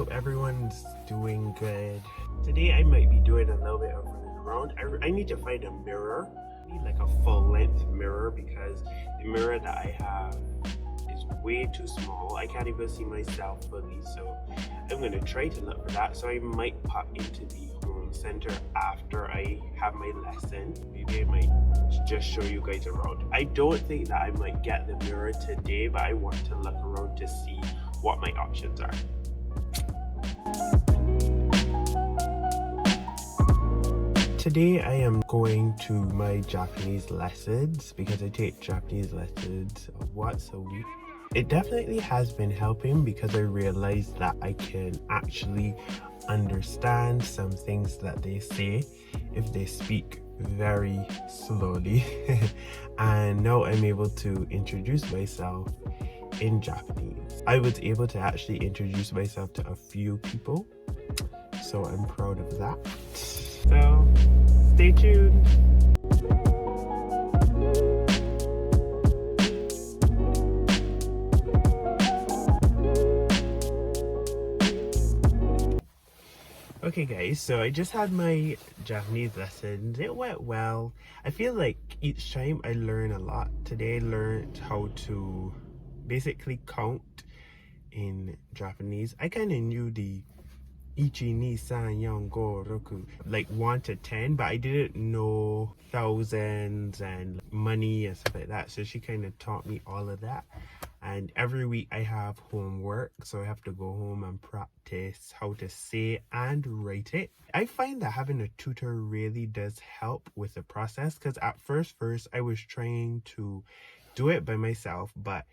hope everyone's doing good. Today I might be doing a little bit of running around. I need to find a mirror. I need like a full length mirror because the mirror that I have is way too small. I can't even see myself fully, so I'm gonna try to look for that. So I might pop into the home center after I have my lesson. Maybe I might just show you guys around. I don't think that I might get the mirror today, but I want to look around to see what my options are. Today I am going to my Japanese lessons because I take Japanese lessons once a week. It definitely has been helping because I realized that I can actually understand some things that they say if they speak very slowly. And now I'm able to introduce myself in Japanese. I was able to actually introduce myself to a few people, so I'm proud of that. So stay tuned. Okay guys, so I just had my Japanese lessons. It went well. I feel like each time I learn a lot. Today I learned how to basically count in Japanese. I kind of knew the ichi, ni, san, yon, go, roku, like 1 to 10, but I didn't know thousands and money and stuff like that. So she kind of taught me all of that. And every week I have homework, so I have to go home and practice how to say and write it. I find that having a tutor really does help with the process, because at first I was trying to do it by myself, but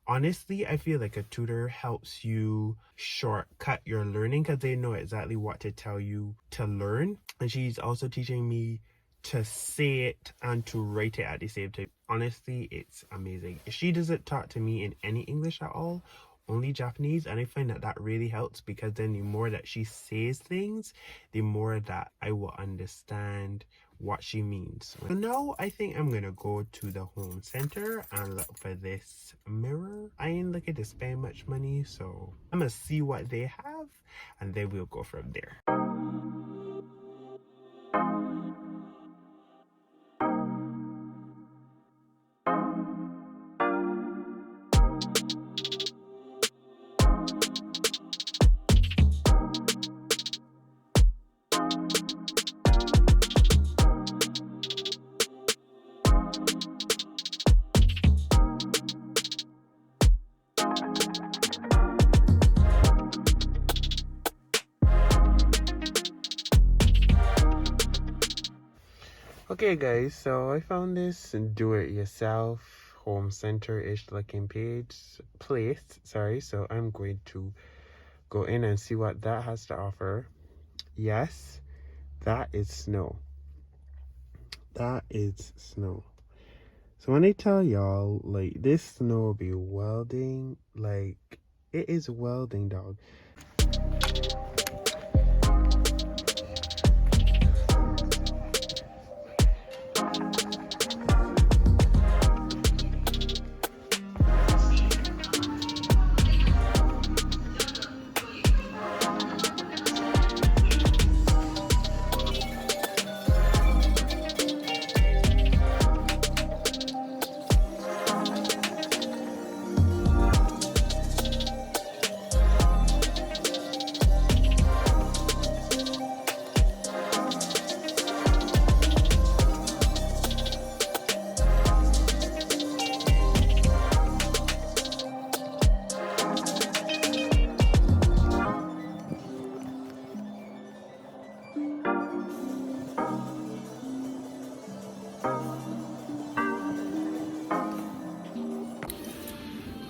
honestly, I feel like a tutor helps you shortcut your learning because they know exactly what to tell you to learn. And she's also teaching me to say it and to write it at the same time. Honestly, it's amazing. She doesn't talk to me in any English at all, only Japanese, and I find that that really helps because then the more that she says things, the more that I will understand what she means. So now I think I'm gonna go to the home center and look for this mirror. I ain't looking to spend much money, so I'm gonna see what they have and then we'll go from there. Okay guys, so I found this do-it-yourself home center-ish looking place, so I'm going to go in and see what that has to offer. Yes, that is snow. That is snow. So when I tell y'all, like, this snow be welding, like, it is welding, dog.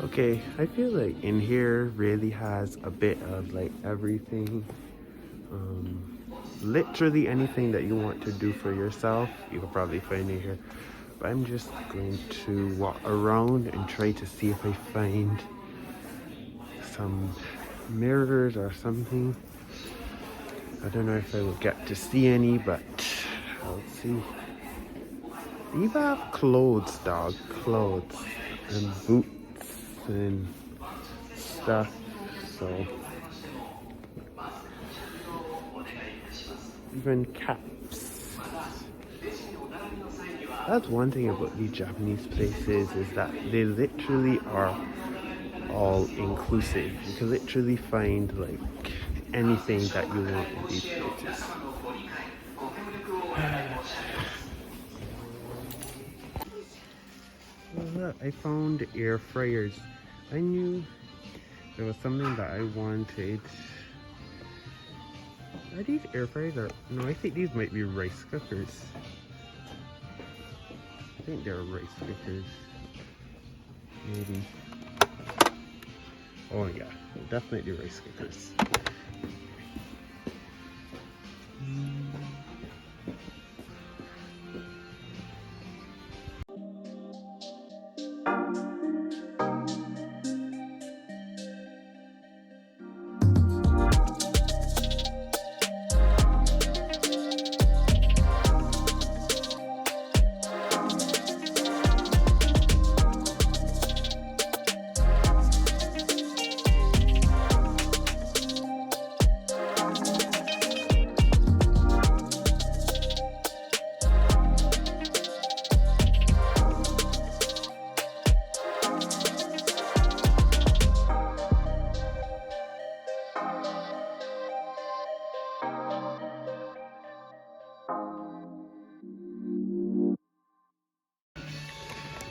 Okay, I feel like in here really has a bit of like everything. Literally anything that you want to do for yourself, you can probably find it here. But I'm just going to walk around and try to see if I find some mirrors or something. I don't know if I will get to see any, but I'll see. They even have clothes, dog. Clothes and boots and stuff. So even caps. That's one thing about these Japanese places is that they literally are all inclusive. You can literally find like anything that you want in these places. Oh, look, I found air fryers. I knew there was something that I wanted. Are these air fryers or no? I think these might be rice cookers. I think they're rice cookers. Maybe. Oh yeah, definitely rice cookers.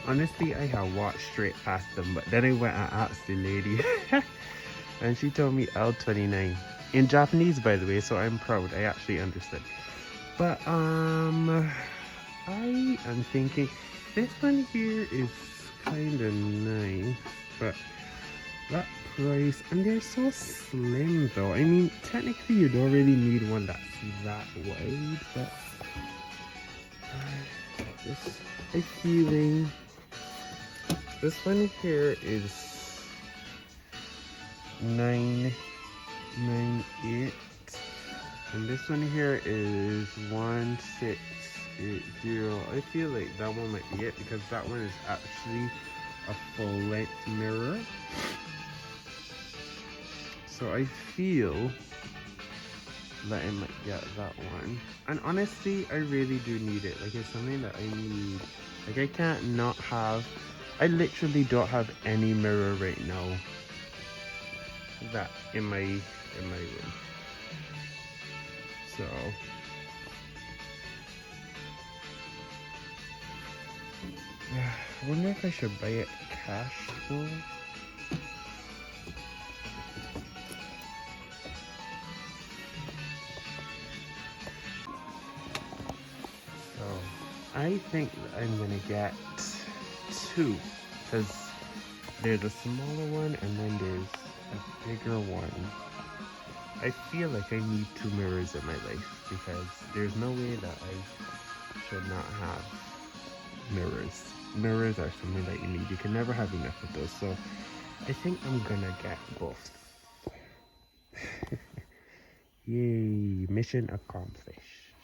Honestly, I have walked straight past them, but then I went and asked the lady, and she told me L29 in Japanese, by the way. So I'm proud. I actually understood. But I am thinking this one here is kind of nice, but that price, and they're so slim though. I mean, technically, you don't really need one that's that wide, but just a feeling. This one here is 998, and this one here is 1680. I feel like that one might be it because that one is actually a full length mirror. So I feel that I might get that one. And honestly, I really do need it. Like, it's something that I need. Like, I can't not have. I literally don't have any mirror right now that in my room. So I wonder if I should buy it cash though. So I think that I'm gonna get two, because there's a smaller one and then there's a bigger one. I feel like I need two mirrors in my life because there's no way that I should not have mirrors. Mirrors are something that you need. You can never have enough of those. So I think I'm gonna get both. Yay, mission accomplished.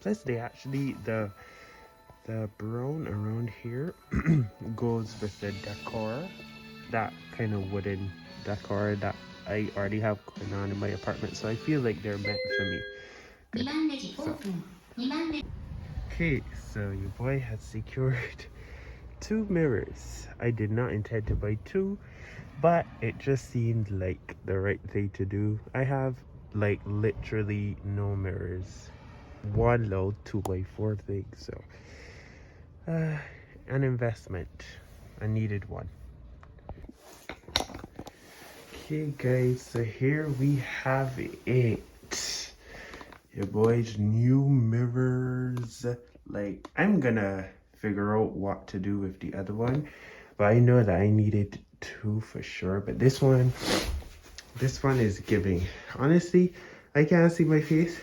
Plus they actually, the brown around here goes with the decor, that kind of wooden decor that I already have going on in my apartment. So I feel like they're meant for me. Good. So. Okay, so your boy has secured two mirrors. I did not intend to buy two, but it just seemed like the right thing to do. I have like literally no mirrors. One little 2x4 thing, so an investment. I needed one. Okay guys, so here we have it. Your boy's new mirrors. Like, I'm gonna figure out what to do with the other one, but I know that I needed two for sure. But this one is giving. Honestly, I can't see my face,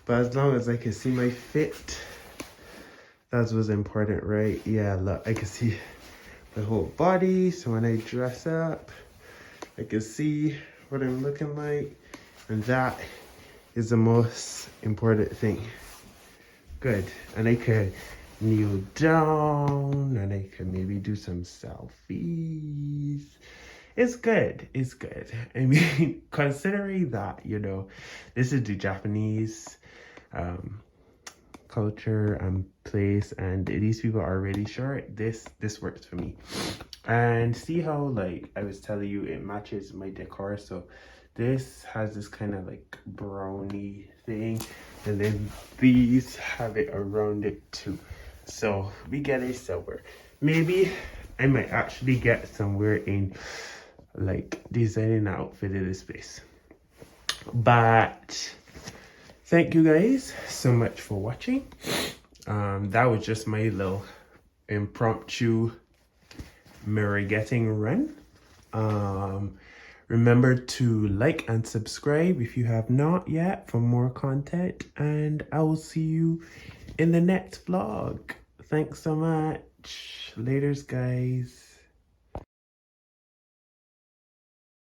but as long as I can see my fit, that was important, right? Yeah, look, I can see my whole body. So when I dress up, I can see what I'm looking like, and that is the most important thing. Good. And I could kneel down and I could maybe do some selfies. it's good. It's good. I mean, considering that, this is the Japanese um culture and place, and these people are really short. This works for me. And see how, like I was telling you, it matches my decor. So this has this kind of like brownie thing, and then these have it around it too. So we get a silver. Maybe I might actually get somewhere in like designing an outfit in this place. But thank you guys so much for watching. That was just my little impromptu mirror getting run. Remember to like and subscribe if you have not yet for more content, and I will see you in the next vlog. Thanks so much. Laters, guys.